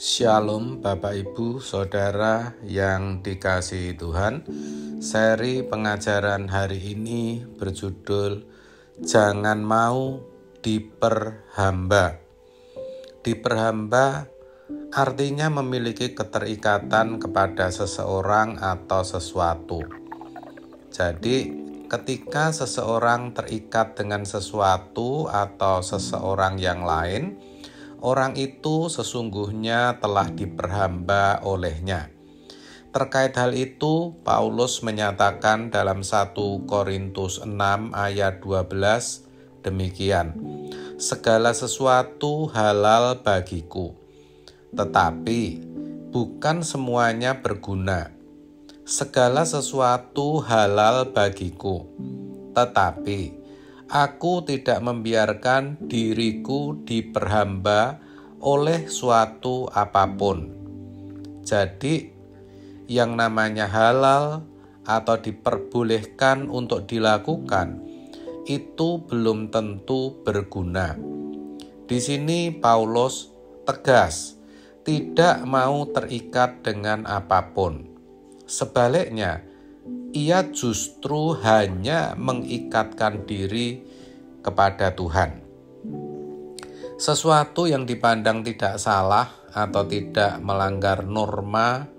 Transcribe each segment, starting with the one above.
Shalom Bapak Ibu Saudara yang dikasihi Tuhan. Seri pengajaran hari ini berjudul Jangan Mau Diperhamba. Diperhamba artinya memiliki keterikatan kepada seseorang atau sesuatu. Jadi ketika seseorang terikat dengan sesuatu atau seseorang yang lain, orang itu sesungguhnya telah diperhamba olehnya. Terkait hal itu, Paulus menyatakan dalam 1 Korintus 6 ayat 12 demikian. Segala sesuatu halal bagiku, tetapi bukan semuanya berguna. Segala sesuatu halal bagiku, tetapi aku tidak membiarkan diriku diperhamba oleh suatu apapun. Jadi, yang namanya halal atau diperbolehkan untuk dilakukan, itu belum tentu berguna. Di sini Paulus tegas, tidak mau terikat dengan apapun. Sebaliknya, ia justru hanya mengikatkan diri kepada Tuhan. Sesuatu yang dipandang tidak salah atau tidak melanggar norma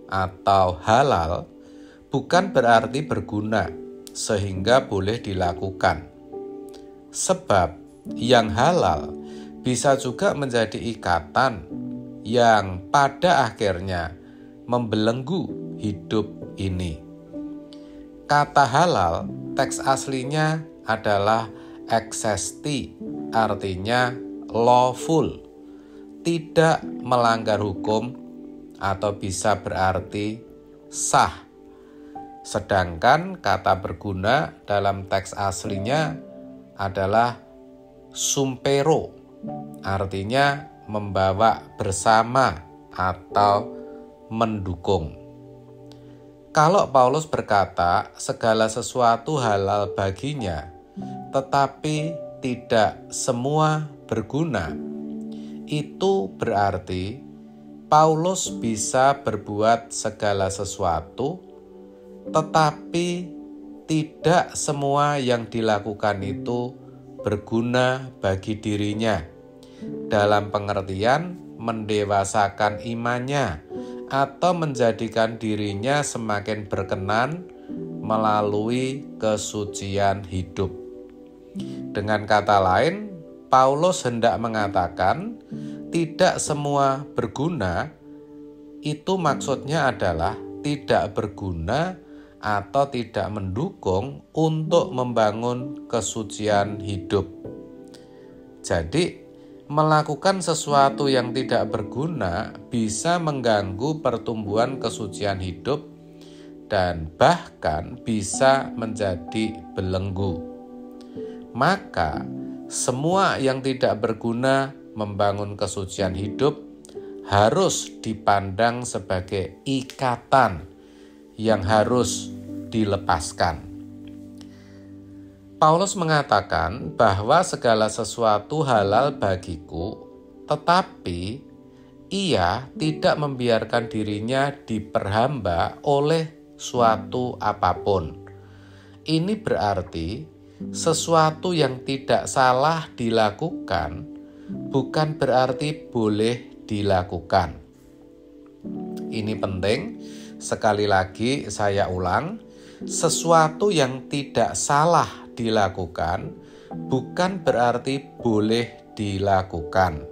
atau halal bukan berarti berguna sehingga boleh dilakukan. Sebab yang halal bisa juga menjadi ikatan yang pada akhirnya membelenggu hidup ini. Kata halal, teks aslinya adalah eksesti, artinya lawful, tidak melanggar hukum atau bisa berarti sah. Sedangkan kata berguna dalam teks aslinya adalah sumpero, artinya membawa bersama atau mendukung. Kalau Paulus berkata segala sesuatu halal baginya, tetapi tidak semua berguna, itu berarti Paulus bisa berbuat segala sesuatu, tetapi tidak semua yang dilakukan itu berguna bagi dirinya, dalam pengertian mendewasakan imannya, atau menjadikan dirinya semakin berkenan melalui kesucian hidup. Dengan kata lain, Paulus hendak mengatakan tidak semua berguna, itu maksudnya adalah tidak berguna atau tidak mendukung untuk membangun kesucian hidup. Jadi, melakukan sesuatu yang tidak berguna bisa mengganggu pertumbuhan kesucian hidup dan bahkan bisa menjadi belenggu. Maka, semua yang tidak berguna membangun kesucian hidup harus dipandang sebagai ikatan yang harus dilepaskan. Paulus mengatakan bahwa segala sesuatu halal bagiku, tetapi ia tidak membiarkan dirinya diperhamba oleh suatu apapun. Ini berarti sesuatu yang tidak salah dilakukan bukan berarti boleh dilakukan. Ini penting, sekali lagi saya ulang, sesuatu yang tidak salah dilakukan bukan berarti boleh dilakukan.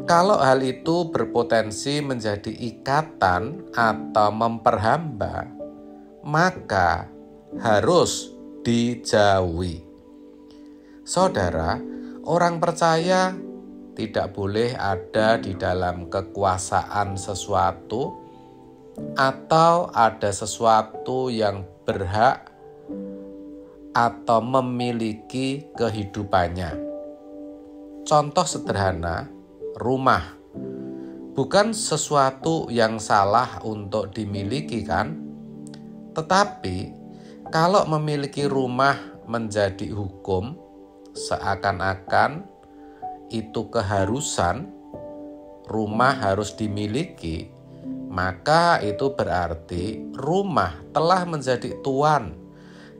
Kalau hal itu berpotensi menjadi ikatan atau memperhamba, maka harus dijauhi. Saudara, orang percaya tidak boleh ada di dalam kekuasaan sesuatu atau ada sesuatu yang berhak atau memiliki kehidupannya. Contoh sederhana, rumah. Bukan sesuatu yang salah untuk dimiliki kan? Tetapi kalau memiliki rumah menjadi hukum, seakan-akan itu keharusan, rumah harus dimiliki, maka itu berarti rumah telah menjadi tuan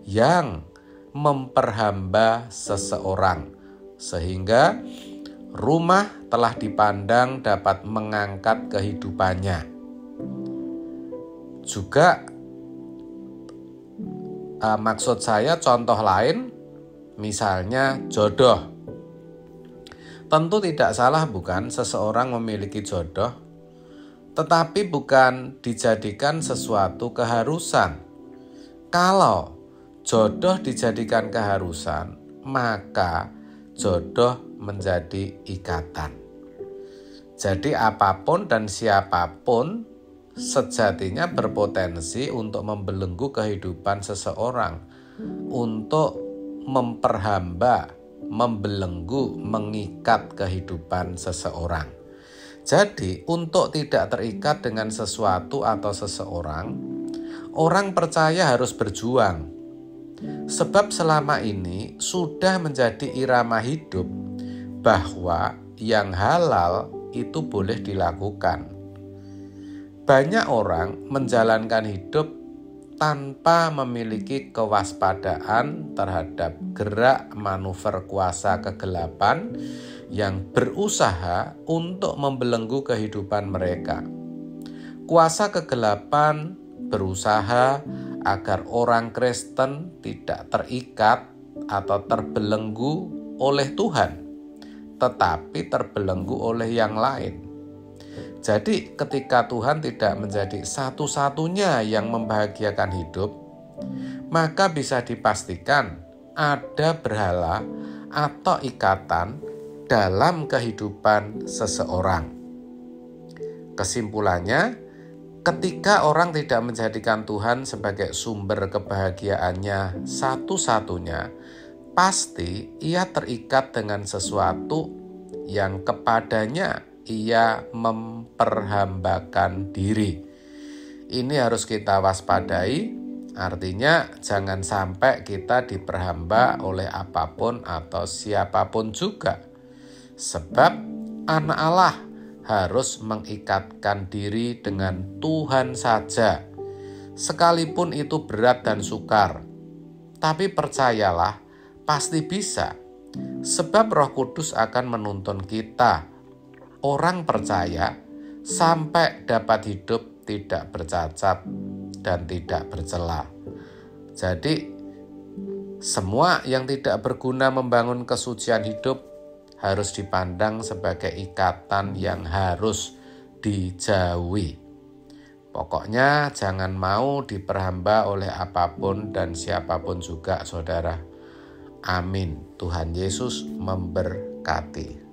yang memperhamba seseorang, sehingga rumah telah dipandang dapat mengangkat kehidupannya. Juga maksud saya contoh lain, misalnya jodoh. Tentu tidak salah bukan seseorang memiliki jodoh, tetapi bukan dijadikan sesuatu keharusan. Kalau jodoh dijadikan keharusan, maka jodoh menjadi ikatan. Jadi apapun dan siapapun sejatinya berpotensi untuk membelenggu kehidupan seseorang, untuk memperhamba, membelenggu, mengikat kehidupan seseorang. Jadi, untuk tidak terikat dengan sesuatu atau seseorang, orang percaya harus berjuang. Sebab selama ini sudah menjadi irama hidup bahwa yang halal itu boleh dilakukan. Banyak orang menjalankan hidup tanpa memiliki kewaspadaan terhadap gerak manuver kuasa kegelapan yang berusaha untuk membelenggu kehidupan mereka. Kuasa kegelapan berusaha agar orang Kristen tidak terikat atau terbelenggu oleh Tuhan, tetapi terbelenggu oleh yang lain. Jadi ketika Tuhan tidak menjadi satu-satunya yang membahagiakan hidup, maka bisa dipastikan ada berhala atau ikatan dalam kehidupan seseorang. Kesimpulannya, ketika orang tidak menjadikan Tuhan sebagai sumber kebahagiaannya satu-satunya, pasti ia terikat dengan sesuatu yang kepadanya ia memperhambakan diri. Ini harus kita waspadai, artinya jangan sampai kita diperhamba oleh apapun atau siapapun juga. Sebab anak Allah harus mengikatkan diri dengan Tuhan saja, sekalipun itu berat dan sukar. Tapi percayalah, pasti bisa, sebab Roh Kudus akan menuntun kita, orang percaya, sampai dapat hidup tidak bercacat dan tidak bercela. Jadi, semua yang tidak berguna membangun kesucian hidup harus dipandang sebagai ikatan yang harus dijauhi. Pokoknya jangan mau diperhamba oleh apapun dan siapapun juga, saudara. Amin. Tuhan Yesus memberkati.